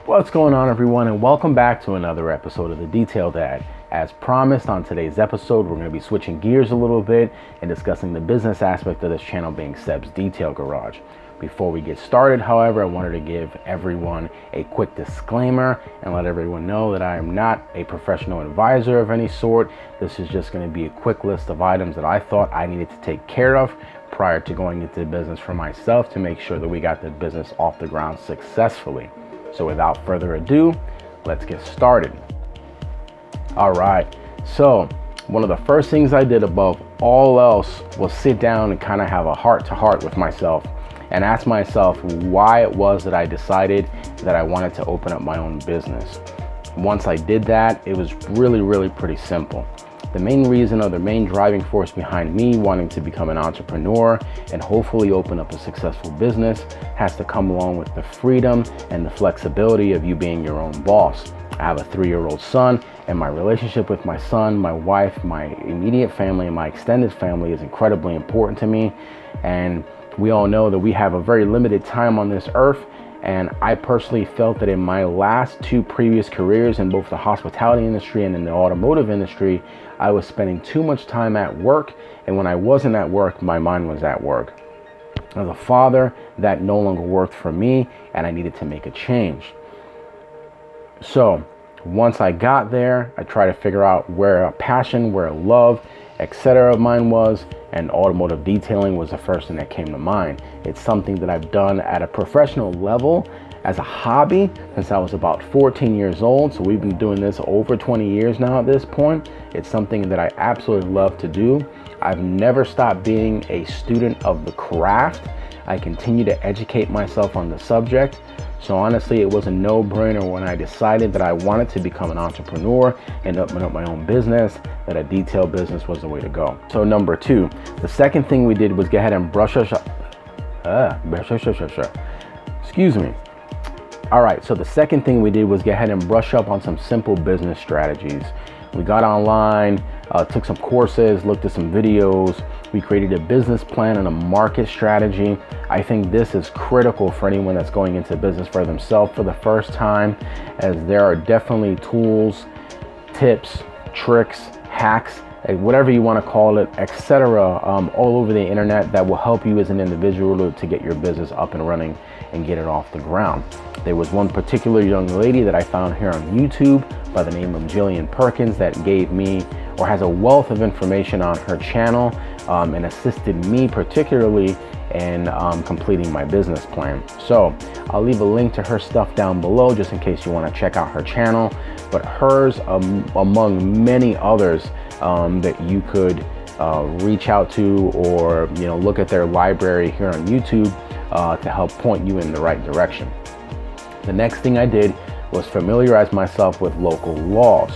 What's going on, everyone, and welcome back to another episode of The Detail Dad. As promised, on today's episode, we're going to be switching gears a little bit and discussing the business aspect of this channel, being Seb's Detail Garage. Before we get started, however, I wanted to give everyone a quick disclaimer and let everyone know that I am not a professional advisor of any sort. This is just going to be a quick list of items that I thought I needed to take care of prior to going into the business for myself to make sure that we got the business off the ground successfully. So without further ado, let's get started. All right, so one of the first things I did above all else was sit down and kind of have a heart-to-heart with myself and ask myself why it was that I decided that I wanted to open up my own business. Once I did that, it was really pretty simple. The main reason, or the main driving force behind me wanting to become an entrepreneur and hopefully open up a successful business has to come along with the freedom and the flexibility of you being your own boss. I have a 3-year-old son, and my relationship with my son, my wife, my immediate family, and my extended family is incredibly important to me. And we all know that we have a very limited time on this earth. And I personally felt that in my last 2 previous careers in both the hospitality industry and in the automotive industry, I was spending too much time at work. And when I wasn't at work, my mind was at work. As a father, that no longer worked for me, and I needed to make a change. So once I got there, I tried to figure out where a passion, where a love, etc. of mine was, and automotive detailing was the first thing that came to mind. It's something that I've done at a professional level as a hobby since I was about 14 years old. So we've been doing this over 20 years now at this point. It's something that I absolutely love to do. I've never stopped being a student of the craft. I continue to educate myself on the subject. So honestly, it was a no-brainer when I decided that I wanted to become an entrepreneur and open up my own business, that a detail business was the way to go. So number 2, the second thing we did was go ahead and excuse me. All right, so the second thing we did was go ahead and brush up on some simple business strategies. We got online, took some courses, looked at some videos. We created a business plan and a market strategy. I think this is critical for anyone that's going into business for themselves for the first time, as there are definitely tools, tips, tricks, hacks, whatever you want to call it, etc., all over the internet that will help you as an individual to get your business up and running and get it off the ground. There was one particular young lady that I found here on YouTube by the name of Jillian Perkins that gave me, or has a wealth of information on her channel, and assisted me particularly in completing my business plan. So I'll leave a link to her stuff down below just in case you want to check out her channel. But hers, among many others that you could reach out to, or look at their library here on YouTube to help point you in the right direction. The next thing I did was familiarize myself with local laws.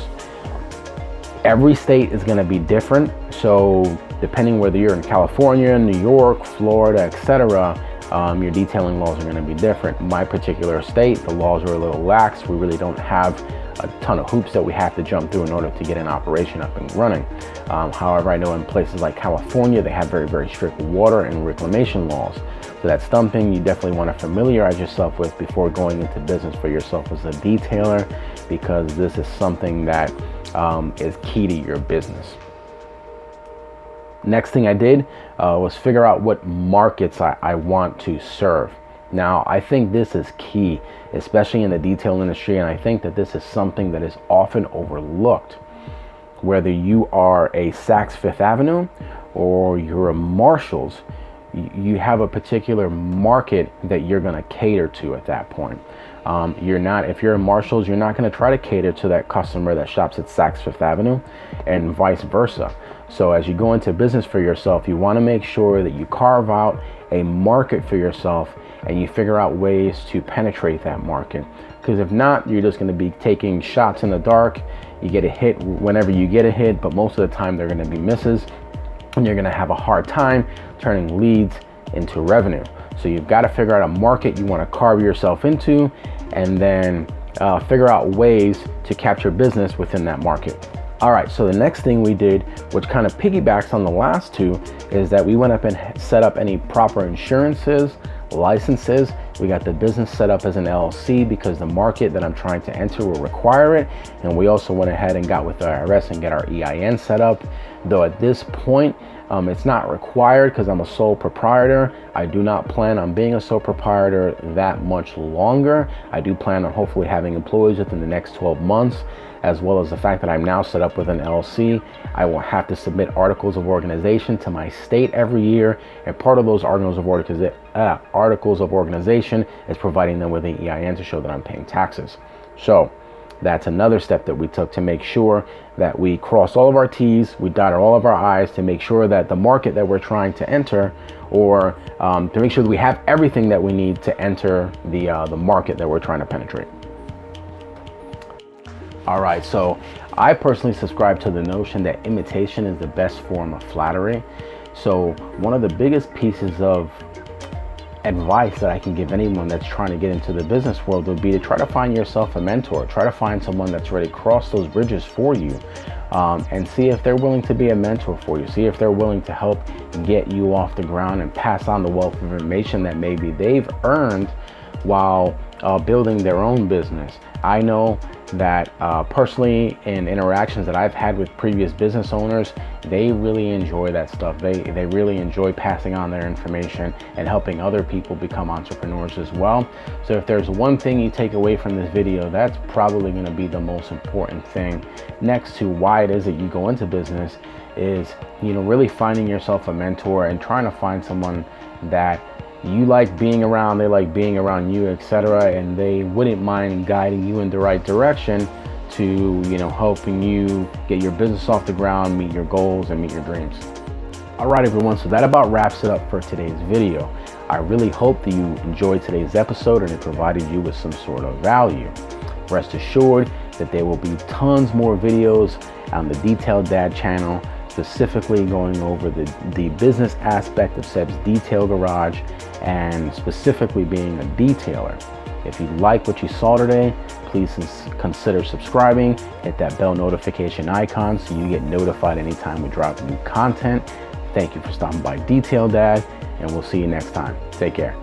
Every state is going to be different, so depending whether you're in California, New York, Florida, etc., your detailing laws are going to be different. My particular state, the laws are a little lax. We really don't have a ton of hoops that we have to jump through in order to get an operation up and running. However, I know in places like California, they have very strict water and reclamation laws. So that's something you definitely want to familiarize yourself with before going into business for yourself as a detailer, because this is something that is key to your business. Next thing I did was figure out what markets I want to serve. Now, I think this is key, especially in the detail industry, and I think that this is something that is often overlooked. Whether you are a Saks Fifth Avenue or you're a Marshalls, you have a particular market that you're going to cater to at that point. If you're a Marshalls, you're not going to try to cater to that customer that shops at Saks Fifth Avenue, and vice versa. So as you go into business for yourself, you want to make sure that you carve out a market for yourself and you figure out ways to penetrate that market. Because if not, you're just going to be taking shots in the dark. You get a hit whenever you get a hit, but most of the time they're going to be misses, and you're going to have a hard time turning leads into revenue. So you've got to figure out a market you want to carve yourself into, and then figure out ways to capture business within that market. All right, so the next thing we did, which kind of piggybacks on the last 2, is that we went up and set up any proper insurances, licenses, We got the business set up as an LLC because the market that I'm trying to enter will require it. And we also went ahead and got with the IRS and get our EIN set up. Though at this point, it's not required because I'm a sole proprietor. I do not plan on being a sole proprietor that much longer. I do plan on hopefully having employees within the next 12 months, as well as the fact that I'm now set up with an LLC. I will have to submit articles of organization to my state every year, and part of those articles of organization is providing them with an EIN to show that I'm paying taxes. So that's another step that we took to make sure that we cross all of our T's, we dotted all of our I's to make sure that the market that we're trying to enter, or to make sure that we have everything that we need to enter the market that we're trying to penetrate. All right, so I personally subscribe to the notion that imitation is the best form of flattery. So one of the biggest pieces of advice that I can give anyone that's trying to get into the business world would be to try to find yourself a mentor. Try to find someone that's already crossed those bridges for you, and see if they're willing to be a mentor for you. See if they're willing to help get you off the ground and pass on the wealth of information that maybe they've earned while building their own business. I know that personally, in interactions that I've had with previous business owners, they really enjoy that stuff. They really enjoy passing on their information and helping other people become entrepreneurs as well. So if there's one thing you take away from this video, that's probably going to be the most important thing, next to why it is that you go into business, is, you know, really finding yourself a mentor and trying to find someone that you like being around, they like being around you, etc., and they wouldn't mind guiding you in the right direction to, you know, helping you get your business off the ground, meet your goals, and meet your dreams. All right, everyone, so that about wraps it up for today's video. I really hope that you enjoyed today's episode and it provided you with some sort of value. Rest assured that there will be tons more videos on the Detailed Dad channel, specifically going over the business aspect of Seb's Detail Garage, and specifically being a detailer. If you like what you saw today, please consider subscribing, hit that bell notification icon so you get notified anytime we drop new content. Thank you for stopping by Detail Dad, and we'll see you next time. Take care.